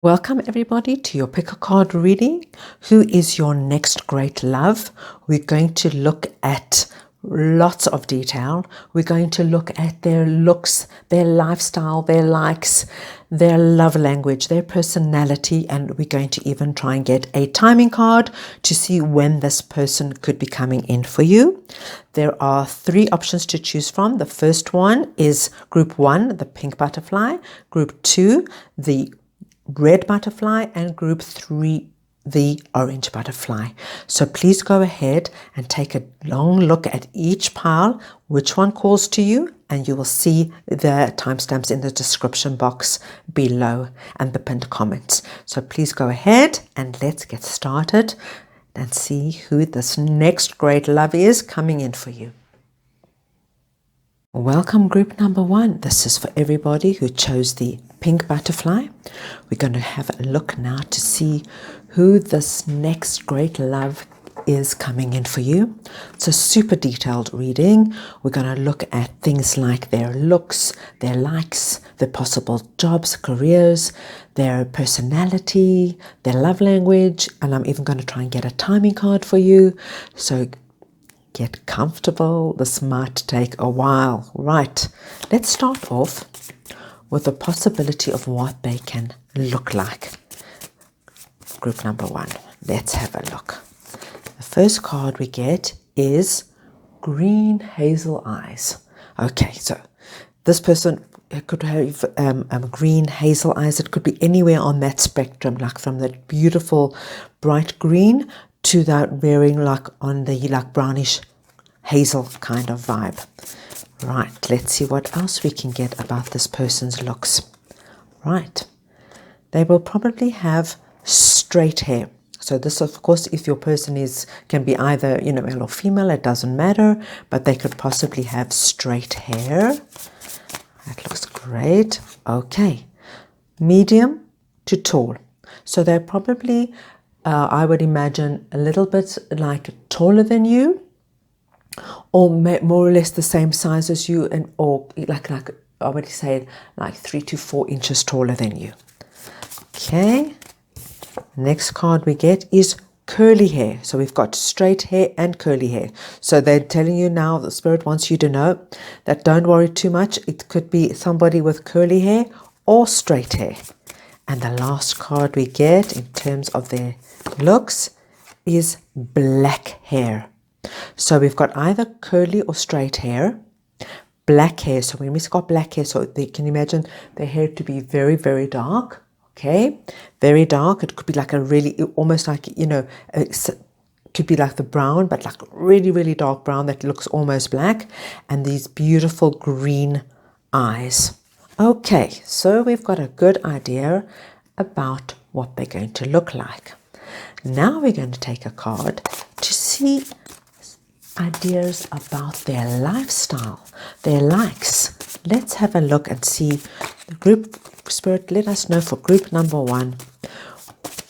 Welcome everybody to your pick a card reading. Who is your next great love? We're going to look at lots of detail. We're going to look at their looks, their lifestyle, their likes, their love language, their personality, and we're going to even try and get a timing card to see when this person could be coming in for you. There are 3 options to choose from. The first one is group 1, the pink butterfly, group 2, the red butterfly, and group 3, the orange butterfly. So please go ahead and take a long look at each pile, which one calls to you, and you will see the timestamps in the description box below and the pinned comments. So please go ahead and let's get started and see who this next great love is coming in for you. Welcome group number 1. This is for everybody who chose the pink butterfly. We're going to have a look now to see who this next great love is coming in for you. It's a super detailed reading. We're going to look at things like their looks, their likes, their possible jobs, careers, their personality, their love language, and I'm even going to try and get a timing card for you. So get comfortable. This might take a while. Right, let's start off with the possibility of what they can look like. Group number 1. Let's have a look. The first card we get is green hazel eyes. Okay, so this person could have green hazel eyes. It could be anywhere on that spectrum, like from that beautiful bright green to that wearing like on the like brownish hazel kind of vibe. Right, let's see what else we can get about this person's looks. Right, they will probably have straight hair. So this, of course, if your person can be either, male or female, it doesn't matter, but they could possibly have straight hair. That looks great. Okay, medium to tall. So they're probably, I would imagine, a little bit like taller than you, or more or less the same size as you, and or like I would say like 3 to 4 inches taller than you. Okay, next card we get is curly hair. So we've got straight hair and curly hair. So they're telling you now, the spirit wants you to know that don't worry too much. It could be somebody with curly hair or straight hair. And the last card we get in terms of their looks is black hair. So we've got either curly or straight hair, black hair. So when we've got black hair, so they can imagine their hair to be very, very dark. Okay, very dark. It could be like a really, almost like, it could be like the brown, but like really, really dark brown that looks almost black. And these beautiful green eyes. Okay, so we've got a good idea about what they're going to look like. Now we're going to take a card to see ideas about their lifestyle, their likes. Let's have a look and see. The group spirit, let us know for group number 1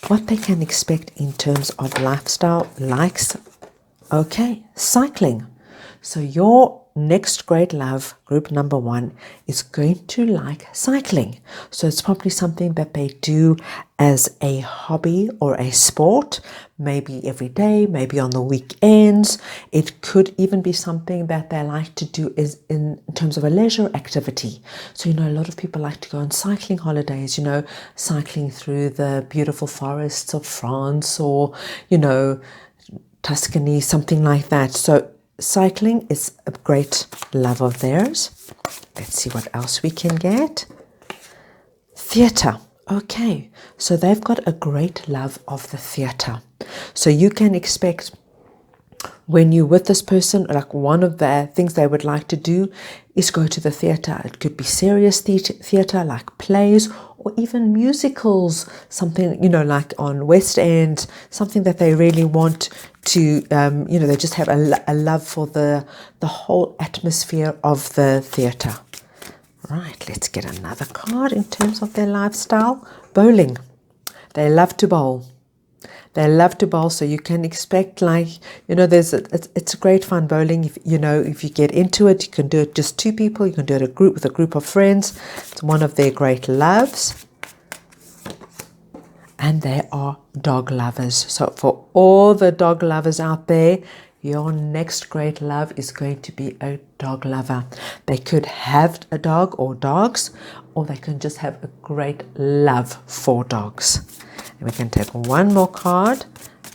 what they can expect in terms of lifestyle, likes. Okay, cycling. So your next great love, group number 1, is going to like cycling. So it's probably something that they do as a hobby or a sport, maybe every day, maybe on the weekends. It could even be something that they like to do is in terms of a leisure activity. So, a lot of people like to go on cycling holidays, cycling through the beautiful forests of France or, Tuscany, something like that. So cycling is a great love of theirs. Let's see what else we can get. Theatre. Okay, so they've got a great love of the theatre. So you can expect when you're with this person, like one of the things they would like to do is go to the theatre. It could be serious theatre like plays or even musicals, something, like on West End, something that they really want to, they just have a love for the whole atmosphere of the theatre. Right, let's get another card in terms of their lifestyle. Bowling. They love to bowl. They love to bowl, so you can expect it's great fun bowling. If you get into it, you can do it just 2 people. You can do it with a group of friends. It's one of their great loves. and they are dog lovers. So for all the dog lovers out there, your next great love is going to be a dog lover. They could have a dog or dogs, or they can just have a great love for dogs. And we can take one more card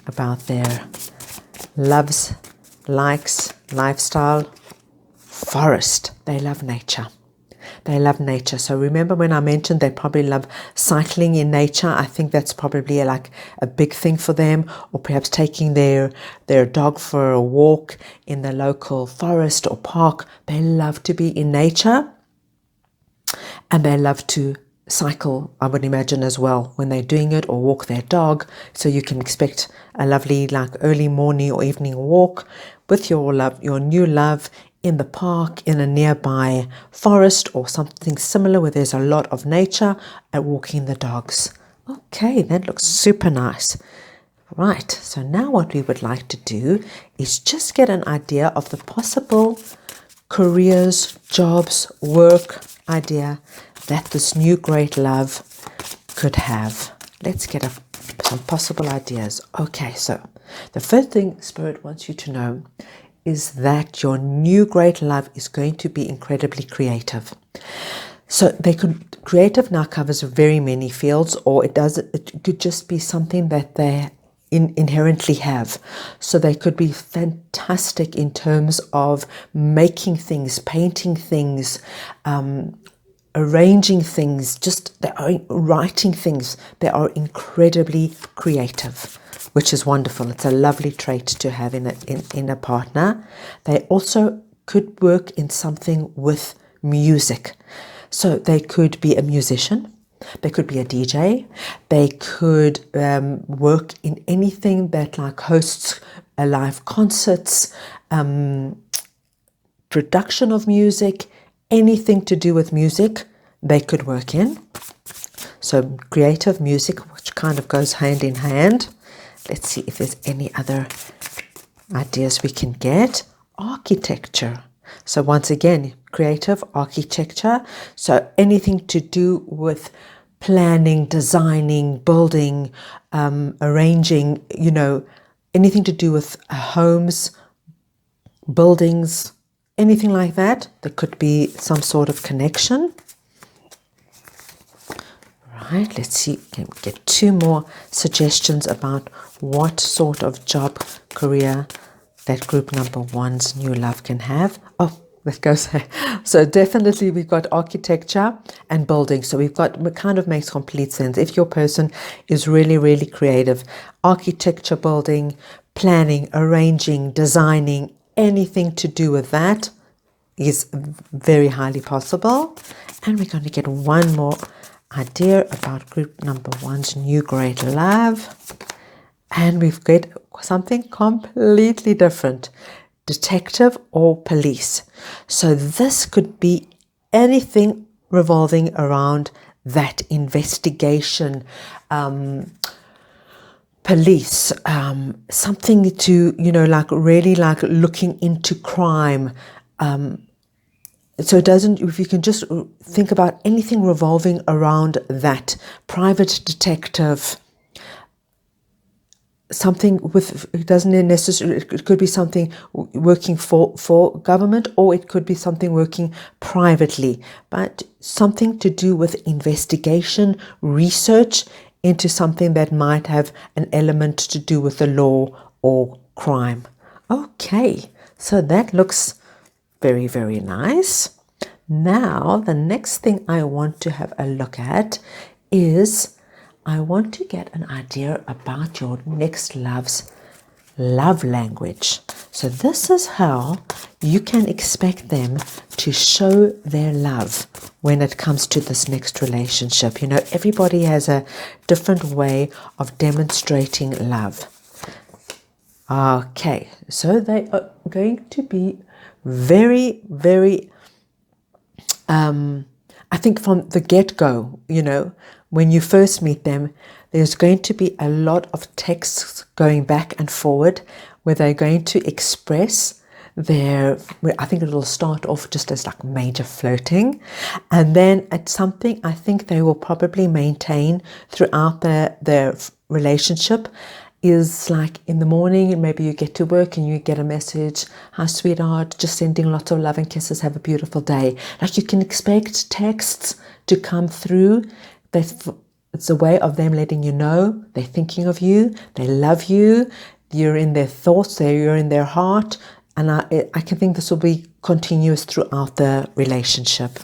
about their loves, likes, lifestyle. Forest. They love nature. They love nature. So remember when I mentioned they probably love cycling in nature? I think that's probably like a big thing for them, or perhaps taking their dog for a walk in the local forest or park. They love to be in nature, and they love to cycle, I would imagine, as well when they're doing it, or walk their dog. So you can expect a lovely like early morning or evening walk with your new love in the park, in a nearby forest or something similar where there's a lot of nature, and walking the dogs. Okay, that looks super nice. Right, so now what we would like to do is just get an idea of the possible careers, jobs, work idea that this new great love could have. Let's get some possible ideas. Okay, so the first thing Spirit wants you to know is that your new great love is going to be incredibly creative. So creative now covers very many fields, or it could just be something that they inherently have. So they could be fantastic in terms of making things, painting things, arranging things, they are writing things. They are incredibly creative, which is wonderful. It's a lovely trait to have in a partner. They also could work in something with music. So they could be a musician. They could be a DJ. They could work in anything that like hosts live concerts, production of music, anything to do with music, they could work in. So creative music, which kind of goes hand in hand. Let's see if there's any other ideas we can get. Architecture. So once again, creative architecture. So anything to do with planning, designing, building, arranging, anything to do with homes, buildings, anything like that. There could be some sort of connection. Right, let's see, can we get 2 more suggestions about what sort of job, career that group number 1's new love can have. Oh, that goes there. So definitely we've got architecture and building. So it kind of makes complete sense. If your person is really, really creative, architecture, building, planning, arranging, designing, anything to do with that is very highly possible. And we're going to get one more idea about group number 1's new great love. And we've got something completely different. Detective or police. So this could be anything revolving around that investigation, police, something to, like really like looking into crime. So if you can just think about anything revolving around that, private detective, something with, it doesn't necessarily, it could be something working for government, or it could be something working privately, but something to do with investigation, research into something that might have an element to do with the law or crime. Okay, so that looks very, very nice. Now, the next thing I want to have a look at is I want to get an idea about your next love's love language. So this is how you can expect them to show their love when it comes to this next relationship. Everybody has a different way of demonstrating love. Okay, so they are going to be very, very, I think from the get-go, when you first meet them, there's going to be a lot of texts going back and forward where they're going to express I think it'll start off just as like major flirting, and then it's something I think they will probably maintain throughout their relationship. Is like in the morning, and maybe you get to work and you get a message, "Hi, sweetheart, just sending lots of love and kisses. Have a beautiful day." Like, you can expect texts to come through. It's a way of them letting you know they're thinking of you, they love you, you're in their thoughts, you're in their heart, and I can think this will be continuous throughout the relationship.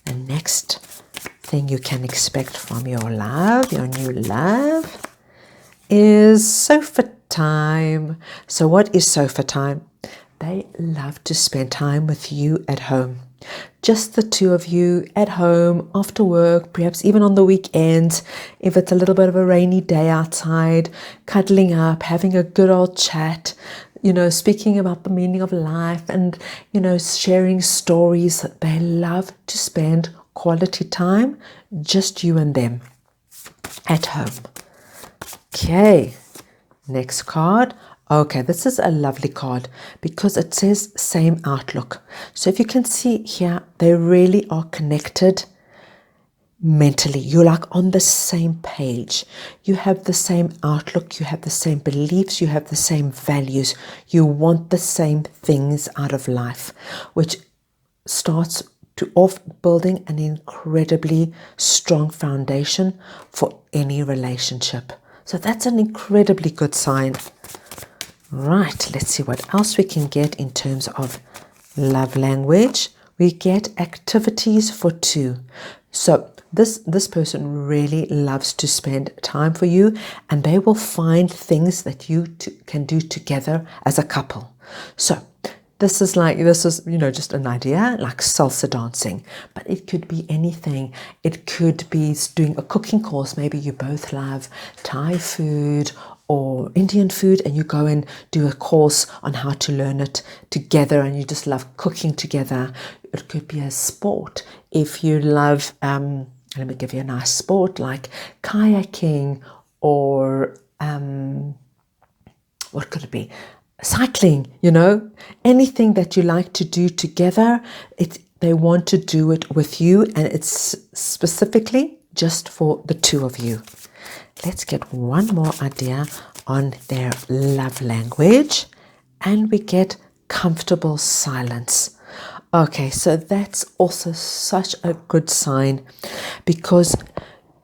The next thing you can expect from your new love, is sofa time. So what is sofa time? They love to spend time with you at home. Just the two of you at home after work, perhaps even on the weekends, if it's a little bit of a rainy day outside, cuddling up, having a good old chat, speaking about the meaning of life and, sharing stories. They love to spend quality time, just you and them at home. Okay, next card. Okay, this is a lovely card because it says same outlook. So if you can see here, they really are connected mentally. You're like on the same page. You have the same outlook. You have the same beliefs. You have the same values. You want the same things out of life, which starts off building an incredibly strong foundation for any relationship. So that's an incredibly good sign. Right, let's see what else we can get in terms of love language. We get activities for two. So this person really loves to spend time for you, and they will find things that you can do together as a couple. So this is just an idea, like salsa dancing, but it could be anything. It could be doing a cooking course. Maybe you both love Thai food or Indian food, and you go and do a course on how to learn it together, and you just love cooking together. It could be a sport. If you love, let me give you a nice sport like kayaking or what could it be? Cycling, anything that you like to do together. They want to do it with you, and it's specifically just for the two of you. Let's get one more idea on their love language, and we get comfortable silence. Okay, so that's also such a good sign, because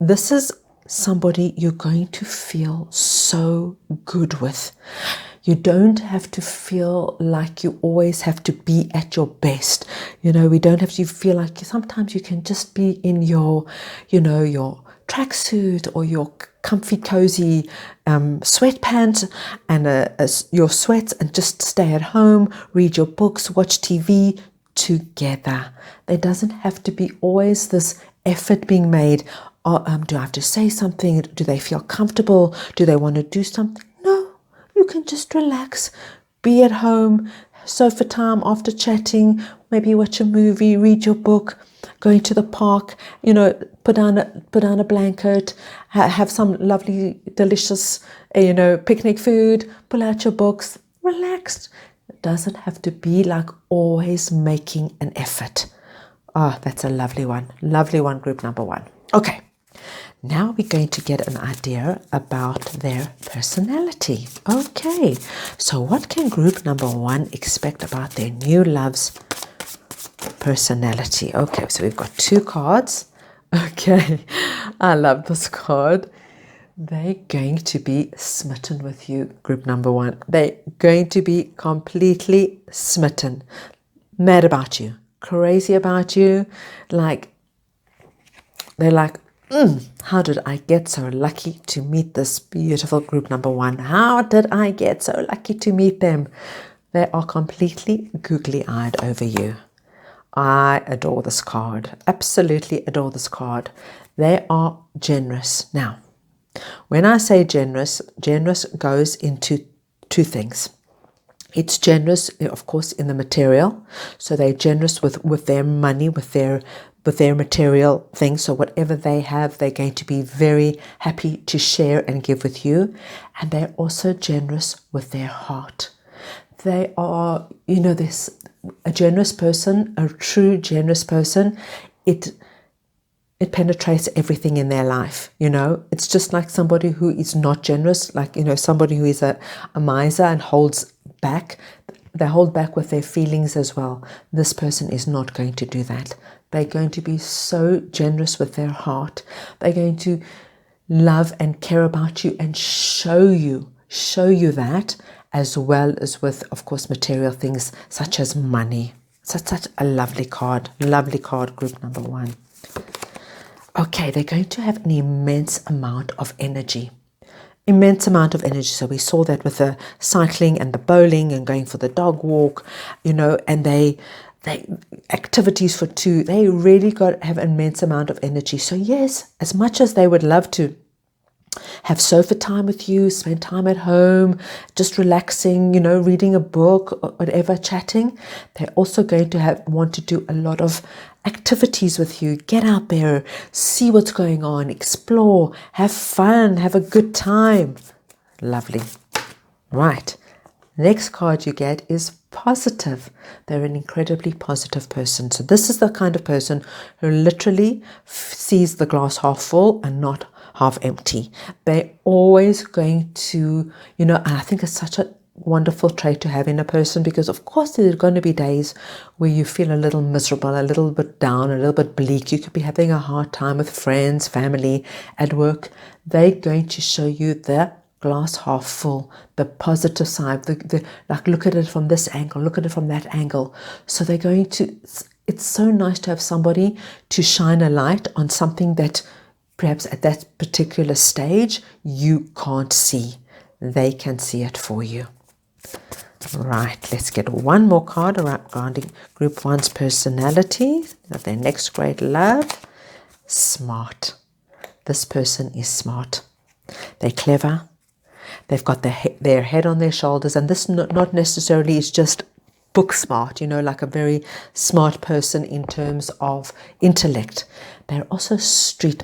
this is somebody you're going to feel so good with. You don't have to feel like you always have to be at your best. We don't have to feel like sometimes you can just be in your tracksuit or your comfy, cozy sweatpants and your sweats, and just stay at home, read your books, watch TV together. There doesn't have to be always this effort being made. Do I have to say something? Do they feel comfortable? Do they want to do something? No, you can just relax, be at home, sofa time after chatting, maybe watch a movie, read your book, going to the park, put down a blanket, have some lovely, delicious, picnic food, pull out your books, relax. It doesn't have to be like always making an effort. That's a lovely one. Lovely one, group number one. Okay. Now we're going to get an idea about their personality. Okay, so what can group number one expect about their new love's personality? Okay, so we've got two cards. Okay, I love this card. They're going to be smitten with you, group number one. They're going to be completely smitten, mad about you, crazy about you. They're like, how did I get so lucky to meet this beautiful group number one? How did I get so lucky to meet them? They are completely googly-eyed over you. I adore this card. Absolutely adore this card. They are generous. Now, when I say generous goes into two things. It's generous, of course, in the material. So they're generous with their money, with their material things. So whatever they have, they're going to be very happy to share and give with you. And they're also generous with their heart. they are, this a generous person, a true generous person, it penetrates everything in their life. It's just like somebody who is not generous, like, somebody who is a miser and holds back. They hold back with their feelings as well. This person is not going to do that. They're going to be so generous with their heart. They're going to love and care about you and show you that, as well as with, of course, material things such as money. Such a lovely card, group number 1. Okay, they're going to have an immense amount of energy. So we saw that with the cycling and the bowling and going for the dog walk, and they activities for 2. They really have an immense amount of energy. So yes, as much as they would love to have sofa time with you, spend time at home, just relaxing, reading a book or whatever, chatting, they're also going to want to do a lot of activities with you. Get out there, see what's going on, explore, have fun, have a good time. Lovely. Right. Next card you get is positive. They're an incredibly positive person. So this is the kind of person who literally sees the glass half full and not half empty. They're always going to, and I think it's such a wonderful trait to have in a person, because of course there are going to be days where you feel a little miserable, a little bit down, a little bit bleak. You could be having a hard time with friends, family, at work. They're going to show you the glass half full, the positive side, the like, look at it from this angle, look at it from that angle. So they're going to, it's so nice to have somebody to shine a light on something that perhaps at that particular stage you can't see. They can see it for you. Right, let's get one more card regarding Group 1's personality, their next great love. Smart. This person is smart. They're clever. They've got their head on their shoulders, and this not necessarily is just book smart, like a very smart person in terms of intellect. They're also street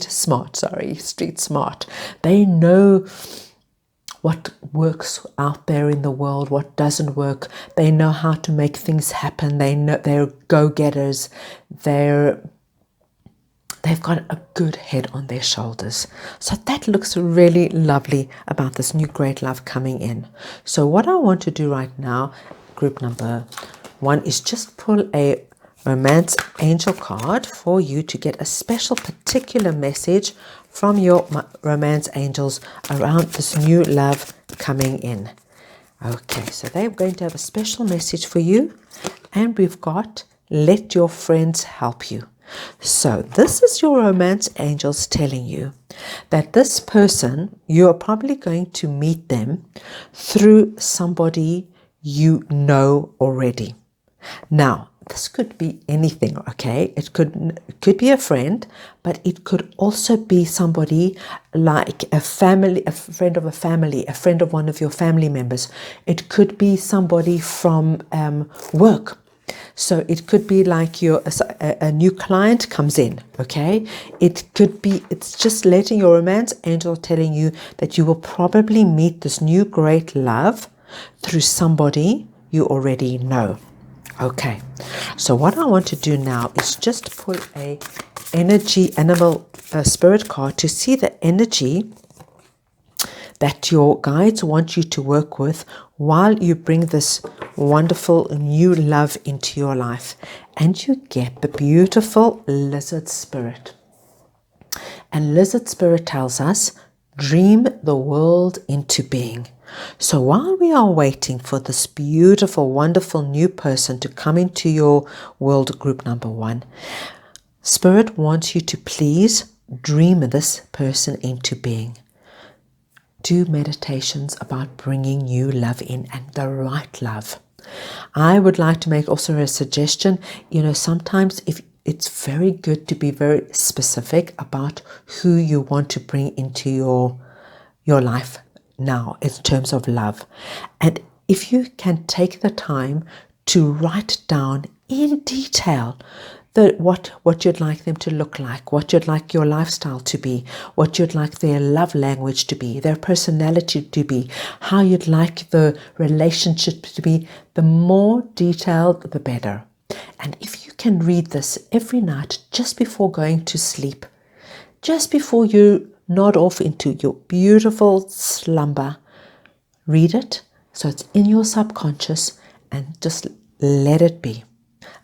smart. They know what works out there in the world, what doesn't work. They know how to make things happen. They're go-getters. They've got a good head on their shoulders. So that looks really lovely about this new great love coming in. So what I want to do right now, group number 1, is just pull a romance angel card for you to get a special particular message from your romance angels around this new love coming in. Okay, so they're going to have a special message for you, and we've got, let your friends help you. So this is your romance angels telling you that this person, you're probably going to meet them through somebody you know already. Now, this could be anything, okay? It could be a friend, but it could also be somebody like a friend of a family, a friend of one of your family members. It could be somebody from work. So it could be like a new client comes in, okay? It's just letting your romance angel telling you that you will probably meet this new great love through somebody you already know. Okay, so what I want to do now is just pull a energy animal spirit card to see the energy that your guides want you to work with while you bring this wonderful new love into your life. And you get the beautiful lizard spirit. And lizard spirit tells us, dream the world into being. So while we are waiting for this beautiful, wonderful new person to come into your world, group number 1, Spirit wants you to please dream this person into being. Do meditations about bringing new love in, and the right love. I would like to make also a suggestion. Sometimes if it's very good to be very specific about who you want to bring into your life now in terms of love. And if you can take the time to write down in detail what you'd like them to look like, what you'd like your lifestyle to be, what you'd like their love language to be, their personality to be, how you'd like the relationship to be. The more detailed, the better. And if you can read this every night just before going to sleep, just before you nod off into your beautiful slumber, read it so it's in your subconscious and just let it be.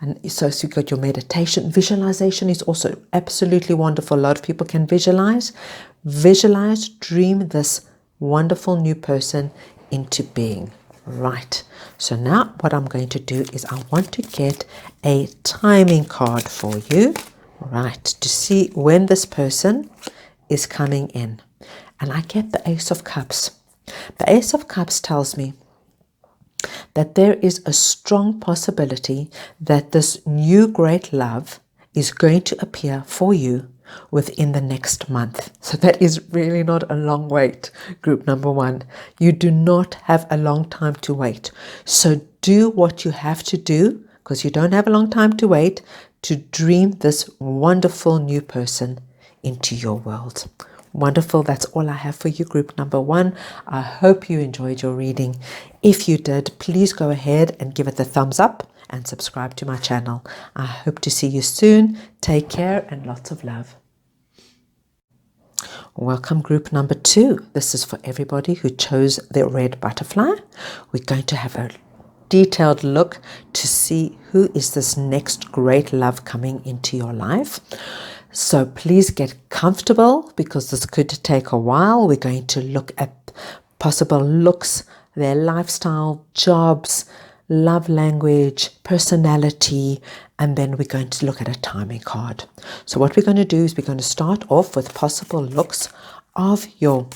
And so you've got your meditation. Visualization is also absolutely wonderful. A lot of people can visualize. Visualize, dream this wonderful new person into being. Right. So now what I'm going to do is I want to get a timing card for you, right, to see when this person is coming in. And I get the Ace of Cups. The Ace of Cups tells me that there is a strong possibility that this new great love is going to appear for you within the next month. So that is really not a long wait, group number one. You do not have a long time to wait. So do what you have to do, because you don't have a long time to wait, to dream this wonderful new person into your world. Wonderful. That's all I have for you, group number one. I hope you enjoyed your reading. If you did, please go ahead and give it the thumbs up and subscribe to my channel. I hope to see you soon. Take care and lots of love. Welcome, group number two. This is for everybody who chose the red butterfly. We're going to have a detailed look to see who is this next great love coming into your life. So please get comfortable because this could take a while. We're going to look at possible looks, their lifestyle, jobs, love language, personality, and then we're going to look at a timing card. So what we're going to do is we're going to start off with possible looks of your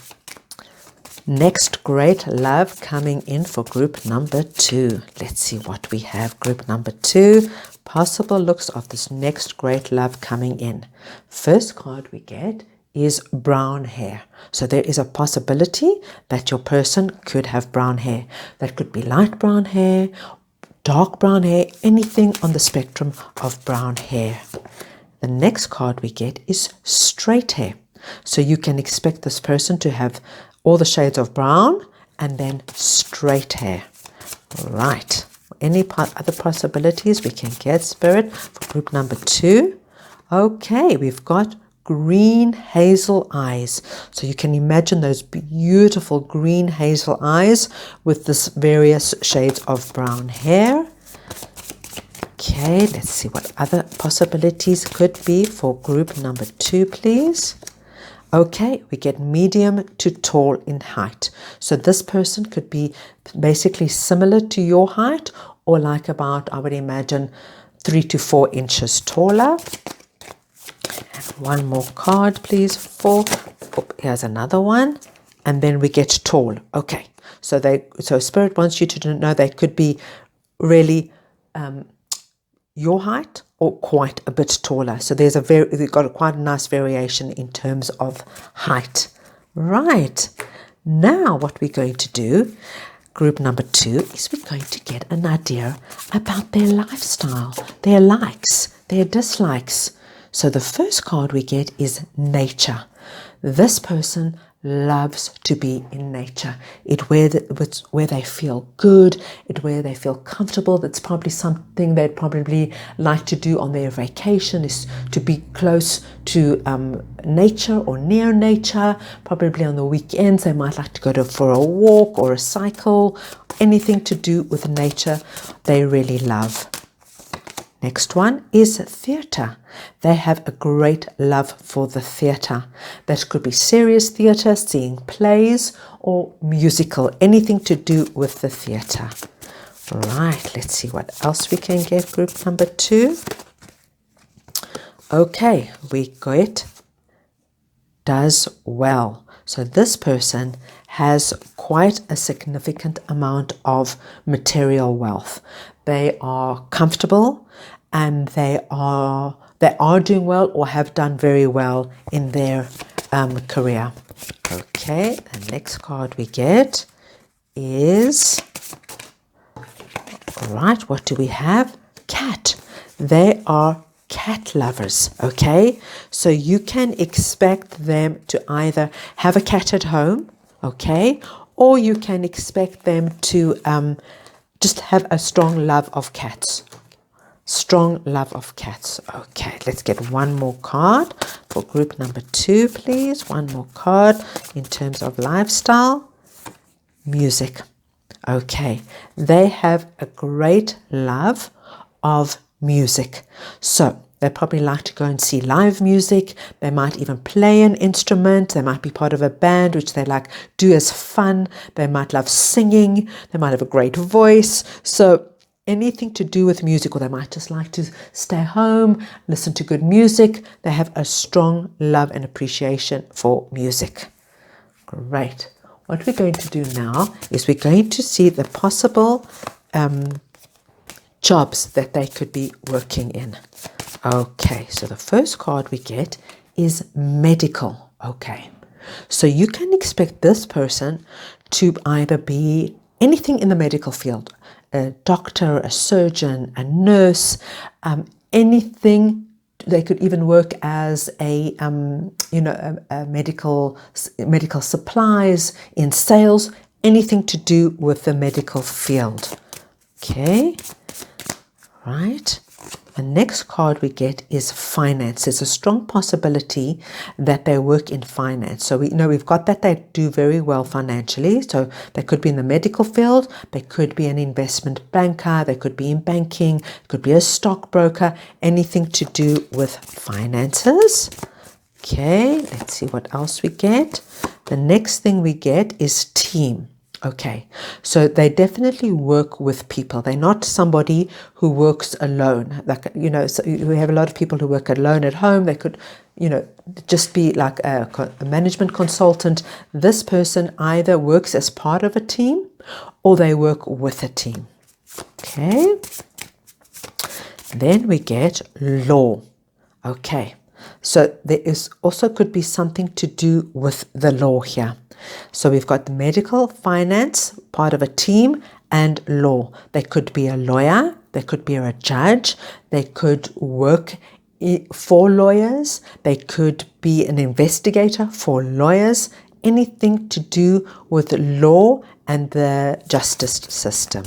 next great love coming in for group number two. Let's see what we have. Group number two, possible looks of this next great love coming in. First card we get is brown hair. So there is a possibility that your person could have brown hair. That could be light brown hair, dark brown hair, anything on the spectrum of brown hair. The next card we get is straight hair. So you can expect this person to have all the shades of brown and then straight hair. Right. Any other possibilities we can get, Spirit, for group number two? Okay, we've got green hazel eyes. So you can imagine those beautiful green hazel eyes with this various shades of brown hair. Okay, let's see what other possibilities could be for group number two, please. Okay, we get medium to tall in height. So this person could be basically similar to your height or like about, I would imagine, 3 to 4 inches taller. And one more card, please. Here's another one. And then we get tall. Okay, so Spirit wants you to know they could be really your height or quite a bit taller. So they've got quite a nice variation in terms of height. Right. Now what we're going to do, group number two, is we're going to get an idea about their lifestyle, their likes, their dislikes. So the first card we get is nature. This person loves to be in nature. It's where they feel good, it's where they feel comfortable. That's probably something they'd probably like to do on their vacation, is to be close to nature or near nature. Probably on the weekends they might like to go for a walk or a cycle. Anything to do with nature they really love. Next one is theatre. They have a great love for the theatre. That could be serious theatre, seeing plays, or musical, anything to do with the theatre. Right, let's see what else we can get, group number two. Okay, we get does well. So this person has quite a significant amount of material wealth. They are comfortable and they are doing well or have done very well in their career. Okay, the next card we get is, right, what do we have? Cat. They are cat lovers, okay? So you can expect them to either have a cat at home, okay? Or you can expect them to just have a strong love of cats. Strong love of cats. Okay, let's get one more card for group number 2, please. One more card in terms of lifestyle. Music. Okay, they have a great love of music. So they probably like to go and see live music. They might even play an instrument. They might be part of a band, which they like do as fun. They might love singing. They might have a great voice. So anything to do with music, or they might just like to stay home, listen to good music. They have a strong love and appreciation for music. Great. What we're going to do now is we're going to see the possible jobs that they could be working in. Okay, so the first card we get is medical. Okay, so you can expect this person to either be anything in the medical field, a doctor, a surgeon, a nurse, anything. They could even work as a medical supplies, in sales, anything to do with the medical field. Okay, right. The next card we get is finance. There's a strong possibility that they work in finance. So we know we've got that they do very well financially. So they could be in the medical field, they could be an investment banker, they could be in banking, could be a stockbroker, anything to do with finances. Okay, let's see what else we get. The next thing we get is team. Okay, so they definitely work with people. They're not somebody who works alone. Like, so we have a lot of people who work alone at home. They could, just be like a management consultant. This person either works as part of a team or they work with a team. Okay, then we get law. Okay, so there is also could be something to do with the law here. So we've got the medical, finance, part of a team, and law. They could be a lawyer, they could be a judge, they could work for lawyers, they could be an investigator for lawyers, anything to do with law and the justice system.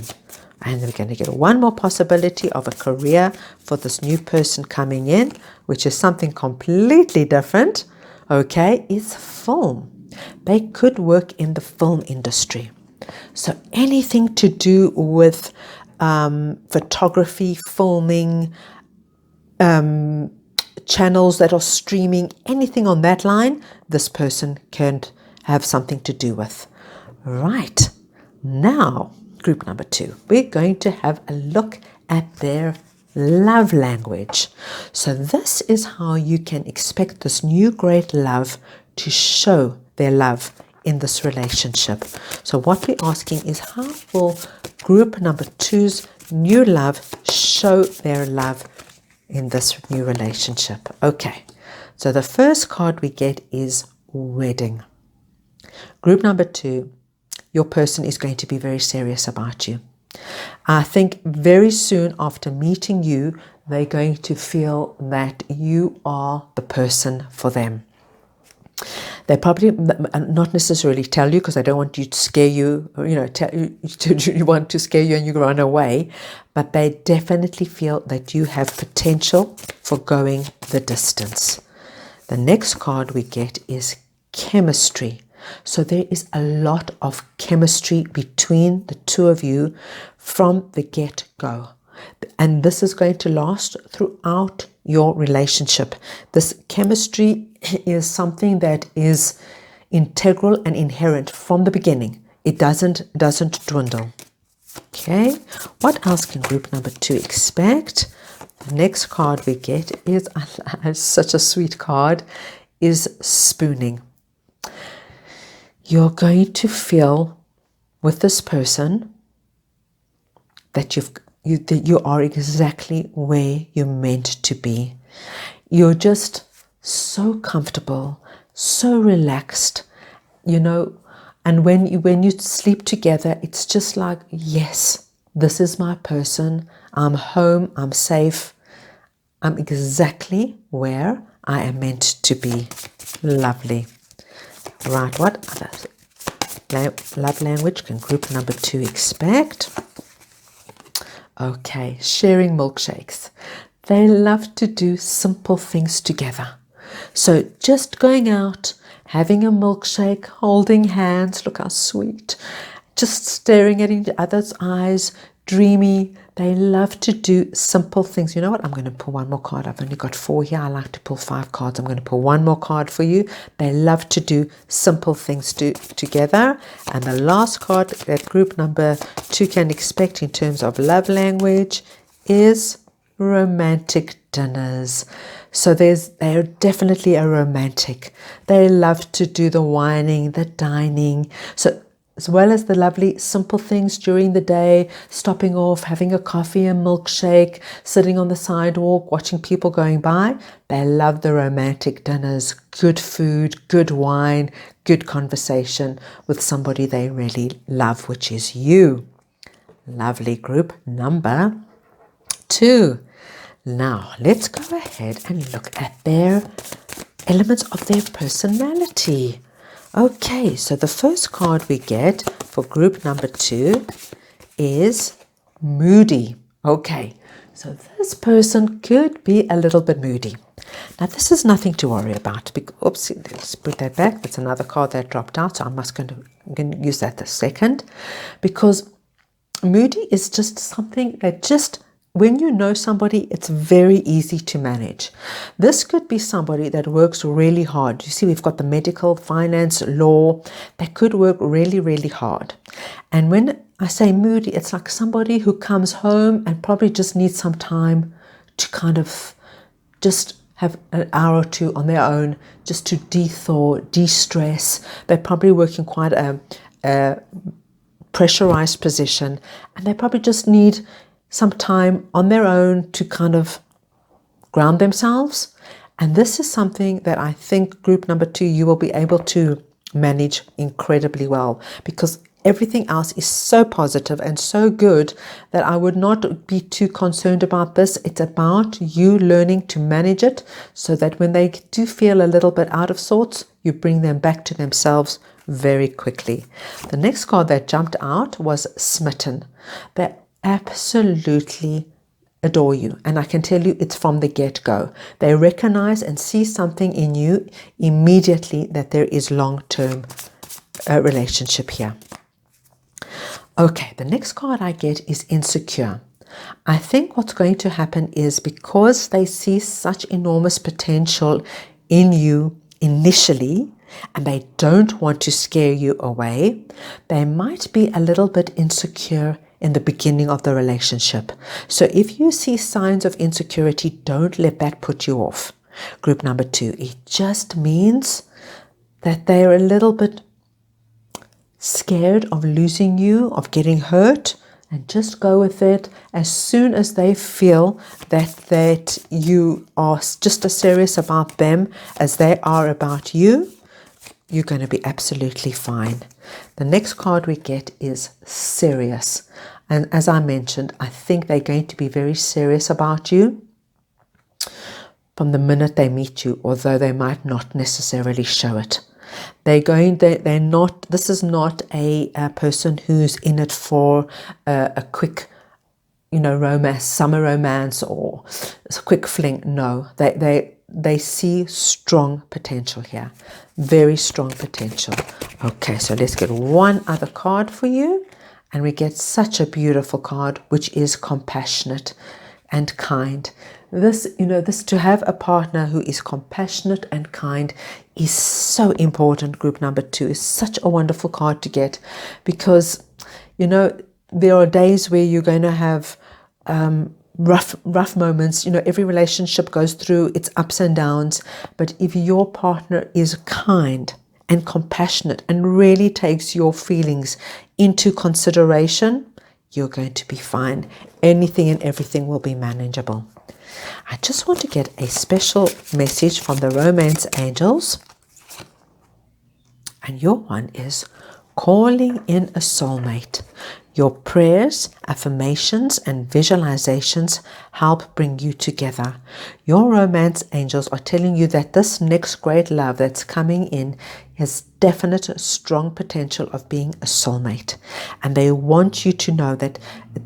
And we're going to get one more possibility of a career for this new person coming in, which is something completely different, okay, is film. They could work in the film industry. So anything to do with photography, filming, channels that are streaming, anything on that line, this person can have something to do with. Right. Now, group number 2, we're going to have a look at their love language. So this is how you can expect this new great love to show their love in this relationship. So what we're asking is, how will group number 2's new love show their love in this new relationship? Okay, so the first card we get is wedding. Group number 2, your person is going to be very serious about you. I think very soon after meeting you, they're going to feel that you are the person for them. They probably not necessarily tell you, because I don't want you to scare you, you want to scare you and you run away, but they definitely feel that you have potential for going the distance. The next card we get is chemistry. So there is a lot of chemistry between the two of you from the get-go. And this is going to last throughout your relationship. This chemistry is something that is integral and inherent from the beginning. It doesn't dwindle. Okay, what else can group number 2 expect? The next card we get is such a sweet card, is spooning. You're going to feel with this person that you are exactly where you're meant to be. You're just so comfortable, so relaxed, and when you sleep together, it's just like, yes, this is my person. I'm home, I'm safe, I'm exactly where I am meant to be. Lovely. Right, what other love language can group number 2 expect? Okay, sharing milkshakes. They love to do simple things together. So just going out, having a milkshake, holding hands, look how sweet, just staring at each other's eyes, dreamy. They love to do simple things. You know what? I'm going to pull one more card. I've only got 4 here. I like to pull 5 cards. I'm going to pull one more card for you. They love to do simple things together. And the last card that group number 2 can expect in terms of love language is romantic dinners. So they are definitely a romantic. They love to do the wining, the dining. So as well as the lovely simple things during the day, stopping off, having a coffee, a milkshake, sitting on the sidewalk, watching people going by, they love the romantic dinners, good food, good wine, good conversation with somebody they really love, which is you. Lovely group number 2. Now, let's go ahead and look at their elements of their personality. Okay, so the first card we get for group number 2 is moody. Okay, so this person could be a little bit moody. Now, this is nothing to worry about. Oops, let's put that back. That's another card that dropped out, so I'm going to use that a second. Because moody is just something that just, when you know somebody, it's very easy to manage. This could be somebody that works really hard. You see, we've got the medical, finance, law. They could work really, really hard. And when I say moody, it's like somebody who comes home and probably just needs some time to kind of just have an hour or 2 on their own, just to de-thaw, de-stress. They're probably working quite a pressurized position, and they probably just need some time on their own to kind of ground themselves. And this is something that I think group number 2, you will be able to manage incredibly well, because everything else is so positive and so good that I would not be too concerned about this. It's about you learning to manage it so that when they do feel a little bit out of sorts, you bring them back to themselves very quickly. The next card that jumped out was Smitten. They absolutely adore you, and I can tell you it's from the get-go. They recognize and see something in you immediately that there is long-term relationship here. Okay, the next card I get is Insecure. I think what's going to happen is, because they see such enormous potential in you initially, and they don't want to scare you away, they might be a little bit insecure in the beginning of the relationship. So if you see signs of insecurity, don't let that put you off. Group number 2, it just means that they're a little bit scared of losing you, of getting hurt, and just go with it. As soon as they feel that you are just as serious about them as they are about you, you're going to be absolutely fine. The next card we get is Serious. And as I mentioned, I think they're going to be very serious about you from the minute they meet you, although they might not necessarily show it. They're not, this is not a person who's in it for a quick, romance, summer romance, or a quick fling. No, they see strong potential here, very strong potential. Okay, so let's get one other card for you, and we get such a beautiful card, which is Compassionate and Kind. This to have a partner who is compassionate and kind is so important. Group number 2 is such a wonderful card to get, because there are days where you're going to have rough moments. Every relationship goes through its ups and downs, but if your partner is kind and compassionate and really takes your feelings into consideration, you're going to be fine. Anything and everything will be manageable. I just want to get a special message from the romance angels. And your one is calling in a soulmate. Your prayers, affirmations, and visualizations help bring you together. Your romance angels are telling you that this next great love that's coming in has definite strong potential of being a soulmate. And they want you to know that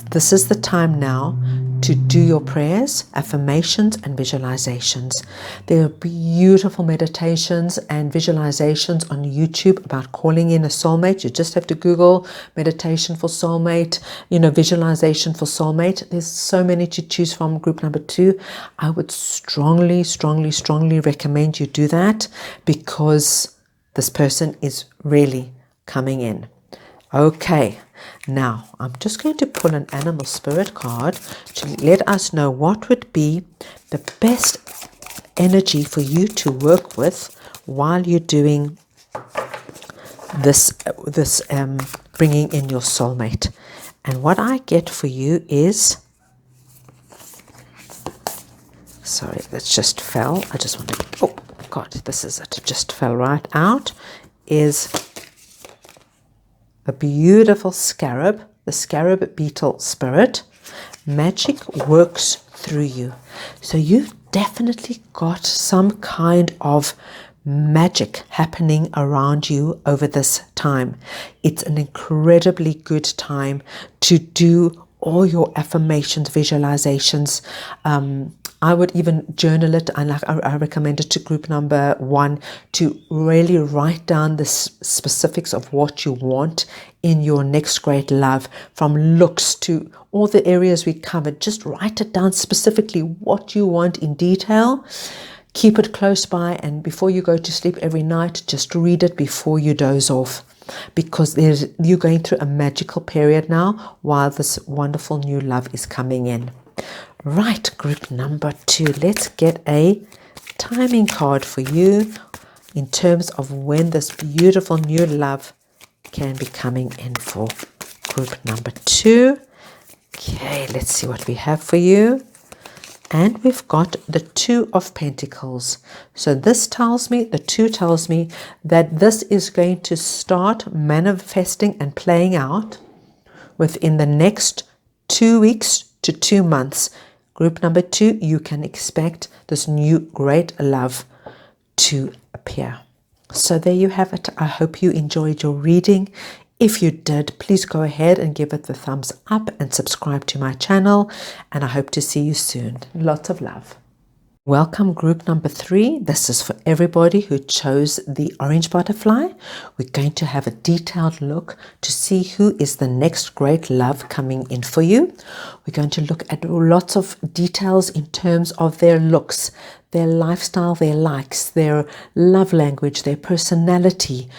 this is the time now to do your prayers, affirmations, and visualizations. There are beautiful meditations and visualizations on YouTube about calling in a soulmate. You just have to Google meditation for soulmate, visualization for soulmate. There's so many to choose from. Group number 2, I would strongly, strongly, strongly recommend you do that, because this person is really coming in. Okay, now I'm just going to pull an animal spirit card to let us know what would be the best energy for you to work with while you're doing this bringing in your soulmate. And what I get for you is, sorry, that just fell. I just want to, oh God, this is it. It just fell right out. Is a beautiful scarab, the scarab beetle spirit. Magic works through you. So you've definitely got some kind of magic happening around you over this time. It's an incredibly good time to do all your affirmations, visualizations. I would even journal it, and I recommend it to group number 1 to really write down the specifics of what you want in your next great love, from looks to all the areas we covered. Just write it down specifically what you want in detail. Keep it close by, and before you go to sleep every night, just read it before you doze off, because you're going through a magical period now while this wonderful new love is coming in. Right, group number 2, let's get a timing card for you in terms of when this beautiful new love can be coming in for group number 2. Okay, let's see what we have for you. And we've got the 2 of Pentacles. So this tells me, the 2 tells me that this is going to start manifesting and playing out within the next 2 weeks to 2 months. Group number 2, you can expect this new great love to appear. So there you have it. I hope you enjoyed your reading. If you did, please go ahead and give it the thumbs up and subscribe to my channel. And I hope to see you soon. Lots of love. Welcome, group number 3. This is for everybody who chose the orange butterfly. We're going to have a detailed look to see who is the next great love coming in for you. We're going to look at lots of details in terms of their looks, their lifestyle, their likes, their love language, their personality,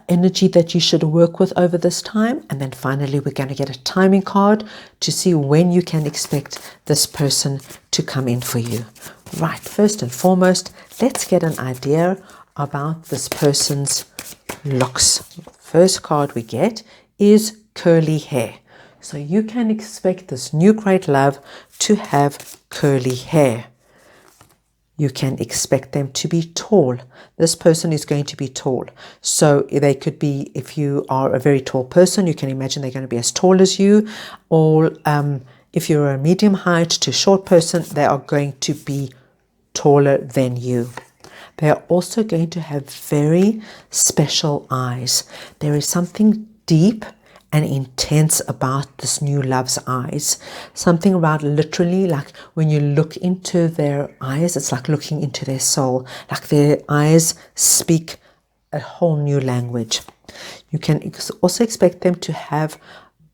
energy that you should work with over this time. And then finally, we're going to get a timing card to see when you can expect this person to come in for you. Right, first and foremost, let's get an idea about this person's looks. First card we get is curly hair. So you can expect this new great love to have curly hair. You can expect them to be tall. This person is going to be tall. So they could be, if you are a very tall person, you can imagine they're going to be as tall as you. Or if you're a medium height to short person, they are going to be taller than you. They are also going to have very special eyes. There is something deep and intense about this new love's eyes. Something about literally, like when you look into their eyes, it's like looking into their soul. Like their eyes speak a whole new language. You can also expect them to have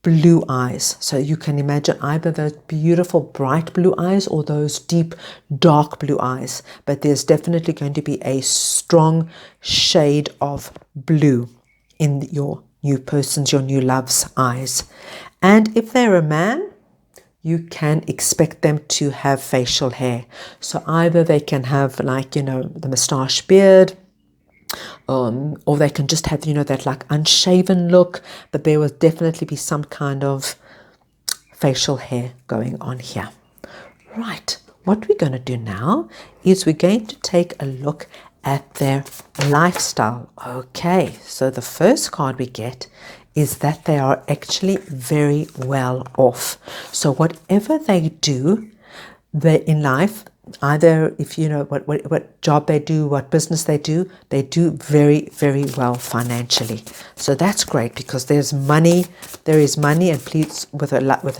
blue eyes. So you can imagine either those beautiful bright blue eyes or those deep dark blue eyes. But there's definitely going to be a strong shade of blue in your new person's, your new love's eyes. And if they're a man, you can expect them to have facial hair. So either they can have the moustache beard, or they can just have, that like unshaven look, but there will definitely be some kind of facial hair going on here. Right, what we're going to do now is we're going to take a look at their lifestyle. Okay, so the first card we get is that they are actually very well off. So whatever they do, they in life, either if you know what job they do, what business they do very, very well financially. So that's great, because there is money, and please, with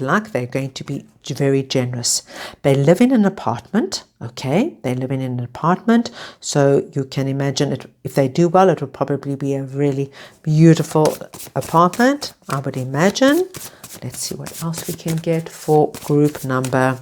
luck, they're going to be very generous. They live in an apartment, okay? They live in an apartment, so you can imagine it. If they do well, it will probably be a really beautiful apartment, I would imagine. Let's see what else we can get for group number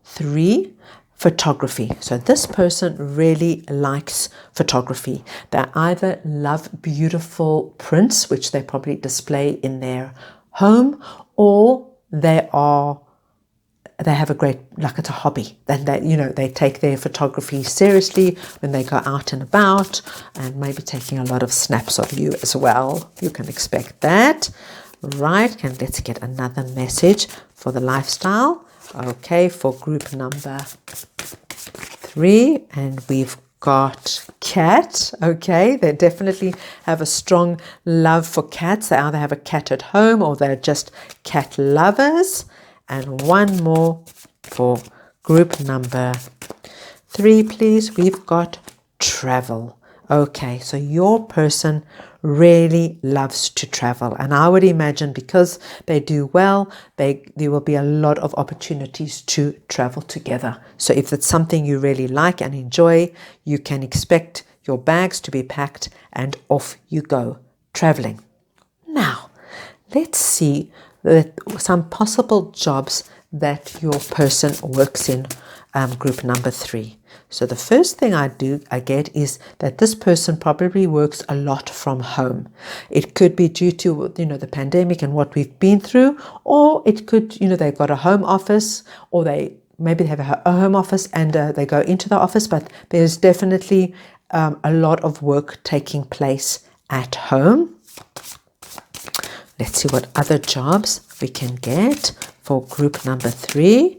3, photography. So this person really likes photography. They either love beautiful prints, which they probably display in their home, or they have a great, like it's a hobby. Then they take their photography seriously when they go out and about, and maybe taking a lot of snaps of you as well. You can expect that. Right, and let's get another message for the lifestyle. Okay, for group number 3, and we've got cat. Okay, they definitely have a strong love for cats. They either have a cat at home or they're just cat lovers. And one more for group number 3, please. We've got travel. Okay, so your person really loves to travel, and I would imagine because they do well, there will be a lot of opportunities to travel together. So if it's something you really like and enjoy, you can expect your bags to be packed and off you go traveling. Now, let's see some possible jobs that your person works in, group number 3. So the first thing I get is that this person probably works a lot from home. It could be due to the pandemic and what we've been through, or it could they've got a home office, or maybe they have a home office and they go into the office, but there's definitely a lot of work taking place at home. Let's see what other jobs we can get for group number 3.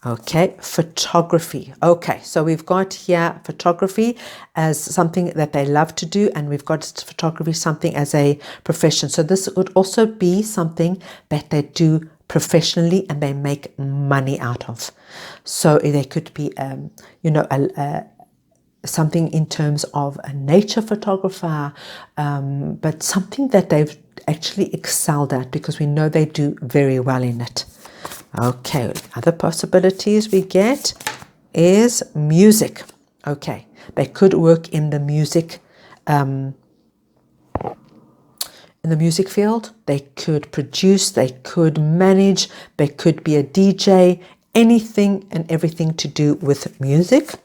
Okay, photography. Okay, so we've got here photography as something that they love to do, and we've got photography something as a profession. So this would also be something that they do professionally and they make money out of. So they could be, something in terms of a nature photographer, but something that they've actually excelled at, because we know they do very well in it. Okay, other possibilities we get is music. Okay, they could work in the music field. They could produce, they could manage, they could be a DJ, anything and everything to do with music.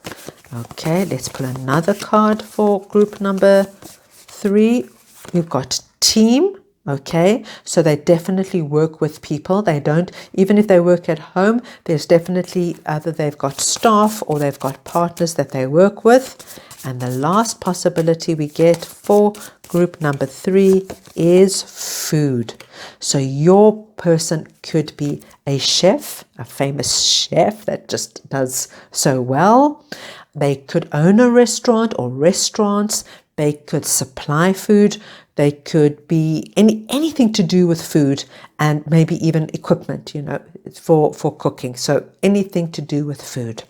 Okay, let's pull another card for group number 3. We've got team. Okay, so they definitely work with people. They don't, even if they work at home, there's definitely either they've got staff or they've got partners that they work with. And the last possibility we get for group number 3 is food. So your person could be a chef, a famous chef that just does so well. They could own a restaurant or restaurants. They could supply food. They could be anything to do with food, and maybe even equipment, for cooking. So anything to do with food.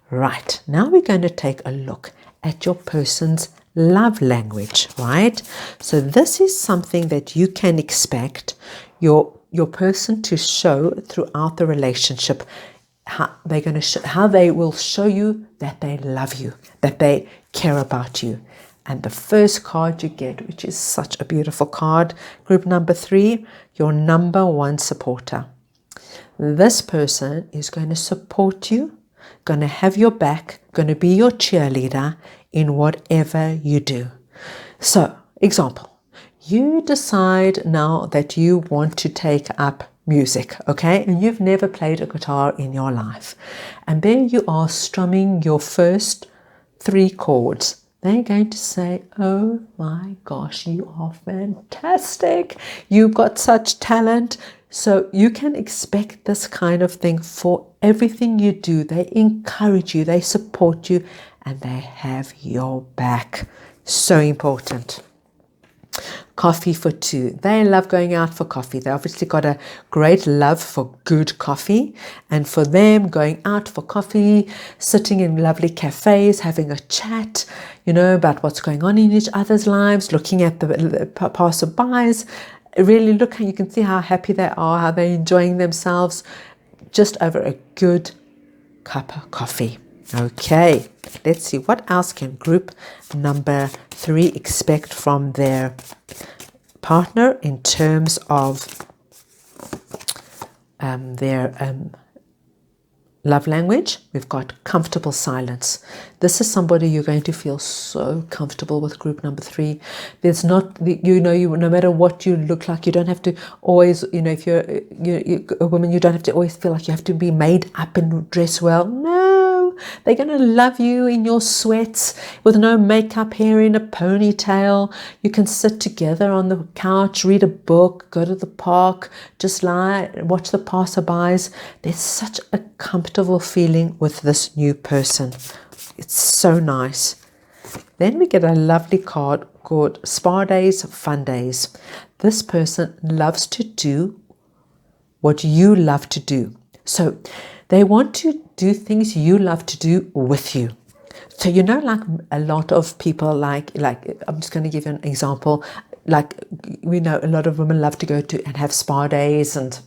Right, now we're going to take a look at your person's love language, right? So this is something that you can expect your person to show throughout the relationship. How they will show you that they love you, that they care about you. And the first card you get, which is such a beautiful card, group number 3, your number 1 supporter. This person is going to support you, going to have your back, going to be your cheerleader in whatever you do. So, example, you decide now that you want to take up music, okay? And you've never played a guitar in your life. And then you are strumming your first 3 chords. They're going to say, oh my gosh, you are fantastic. You've got such talent. So you can expect this kind of thing for everything you do. They encourage you, they support you, and they have your back. So important. Coffee for two. They love going out for coffee. They obviously got a great love for good coffee. And for them, going out for coffee, sitting in lovely cafes, having a chat, about what's going on in each other's lives, looking at the passerbys, really you can see how happy they are, how they're enjoying themselves just over a good cup of coffee. Okay, let's see, what else can group number 3 expect from their partner in terms of their love language. We've got comfortable silence. This is somebody you're going to feel so comfortable with. Group number 3. There's not, no matter what you look like, you don't have to always, if you're a woman, you don't have to always feel like you have to be made up and dress well. No, they're going to love you in your sweats with no makeup, hair in a ponytail. You can sit together on the couch, read a book, go to the park, just lie, watch the passerbys. There's such a comfortable feeling with this new person. It's so nice. Then we get a lovely card called Spa Days, Fun Days. This person loves to do what you love to do. So they want to do things you love to do with you. So like a lot of people like I'm just going to give you an example. Like we know a lot of women love to go to and have spa days and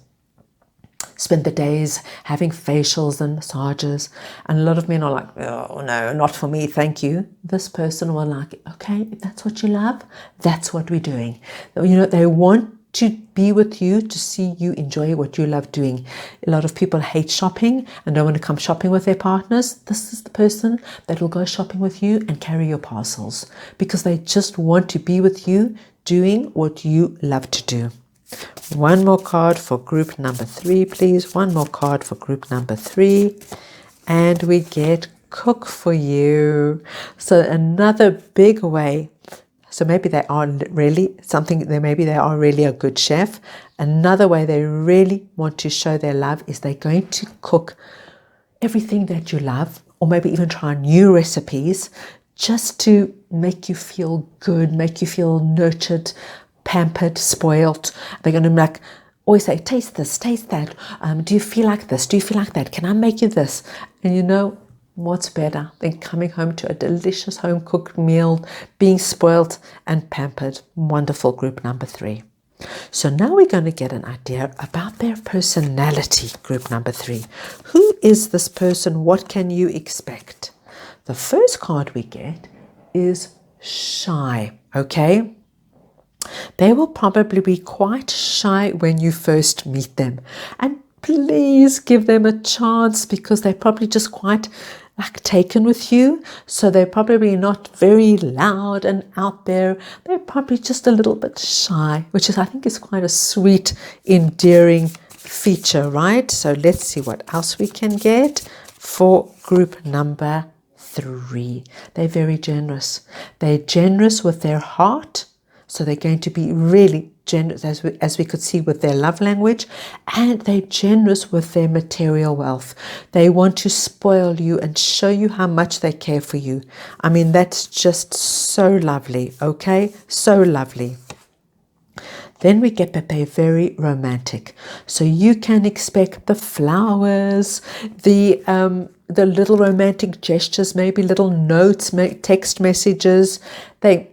spend the days having facials and massages, and a lot of men are like, oh no, not for me, thank you. This person will like, okay, if that's what you love, that's what we're doing. They want to be with you, to see you enjoy what you love doing. A lot of people hate shopping and don't want to come shopping with their partners. This is the person that will go shopping with you and carry your parcels because they just want to be with you doing what you love to do. One more card for group number 3, please. One more card for group number 3. And we get cook for you. So another big way. So maybe they are really a good chef. Another way they really want to show their love is they're going to cook everything that you love, or maybe even try new recipes just to make you feel good, make you feel nurtured, pampered, spoiled. They're going to always say, taste this, taste that. Do you feel like this? Do you feel like that? Can I make you this? And what's better than coming home to a delicious home-cooked meal, being spoiled and pampered? Wonderful, group number 3. So now we're going to get an idea about their personality, group number 3. Who is this person? What can you expect? The first card we get is shy, okay? They will probably be quite shy when you first meet them. And please give them a chance because they're probably just quite taken with you. So they're probably not very loud and out there. They're probably just a little bit shy, which I think is quite a sweet, endearing feature, right? So let's see what else we can get for group number 3. They're very generous. They're generous with their heart. So they're going to be really generous, as we could see, with their love language, and they're generous with their material wealth. They want to spoil you and show you how much they care for you. I mean, that's just so lovely, okay? So lovely. Then we get that they're very romantic. So you can expect the flowers, the little romantic gestures, maybe little notes, text messages. They're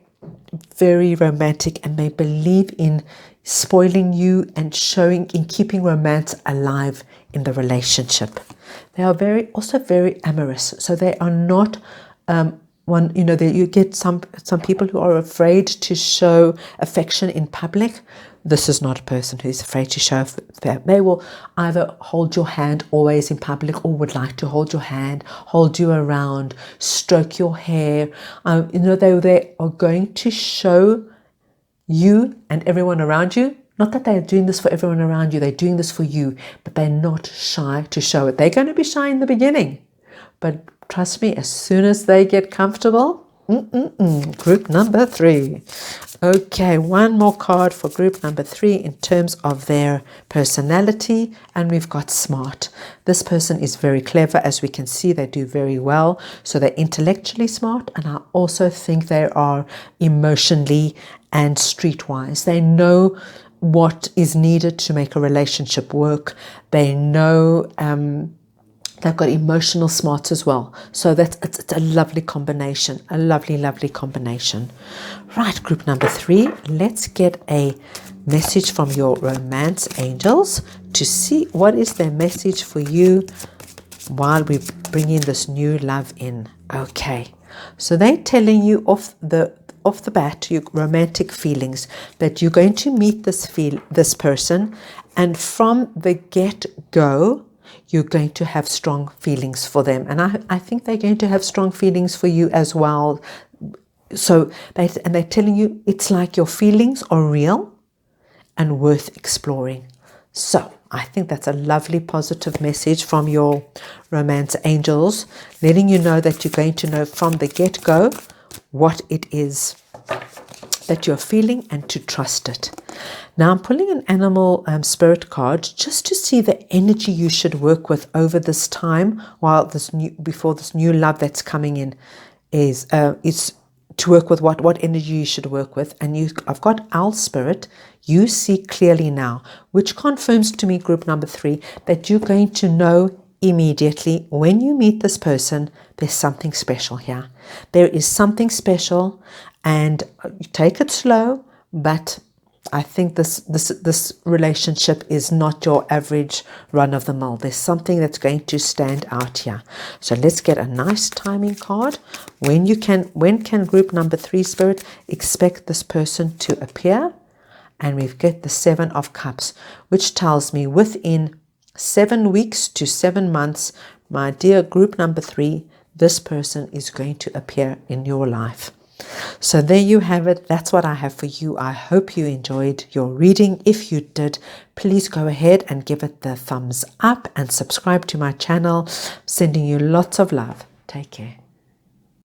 very romantic, and they believe in spoiling you and keeping romance alive in the relationship. They are also very amorous. So they are not you get some people who are afraid to show affection in public. This is not a person who's afraid to show that. They will either hold your hand always in public, or would like to hold your hand, hold you around, stroke your hair. They are going to show you and everyone around you. Not that they're doing this for everyone around you, they're doing this for you, but they're not shy to show it. They're going to be shy in the beginning, but trust me, as soon as they get comfortable, group number 3. Okay, one more card for group number 3 in terms of their personality, and we've got smart. This person is very clever. As we can see, they do very well. So they're intellectually smart, and I also think they are emotionally and streetwise. They know what is needed to make a relationship work. They know they've got emotional smarts as well. So it's a lovely combination, a lovely combination. Right, group number 3, let's get a message from your romance angels to see what is their message for you while we bring in this new love in. Okay, so they're telling you off the bat, your romantic feelings, that you're going to meet this person, and from the get-go, you're going to have strong feelings for them. And I think they're going to have strong feelings for you as well. So they're telling you it's like your feelings are real and worth exploring. So I think that's a lovely positive message from your romance angels, letting you know that you're going to know from the get-go what it is that you're feeling and to trust it. Now I'm pulling an animal spirit card just to see the energy you should work with over this time before this new love that's coming in is to work with what energy you should work with. And I've got owl spirit. You see clearly now, which confirms to me, group number 3, that you're going to know immediately when you meet this person, there's something special here. There is something special, and you take it slow, but I think this relationship is not your average run-of-the-mill. There's something that's going to stand out here. So let's get a nice timing card. When can group number 3 spirit expect this person to appear? And we've got the 7 of Cups, which tells me within 7 weeks to 7 months, my dear group number 3, this person is going to appear in your life. So there you have it. That's what I have for you. I hope you enjoyed your reading. If you did, please go ahead and give it the thumbs up and subscribe to my channel. Sending you lots of love. Take care.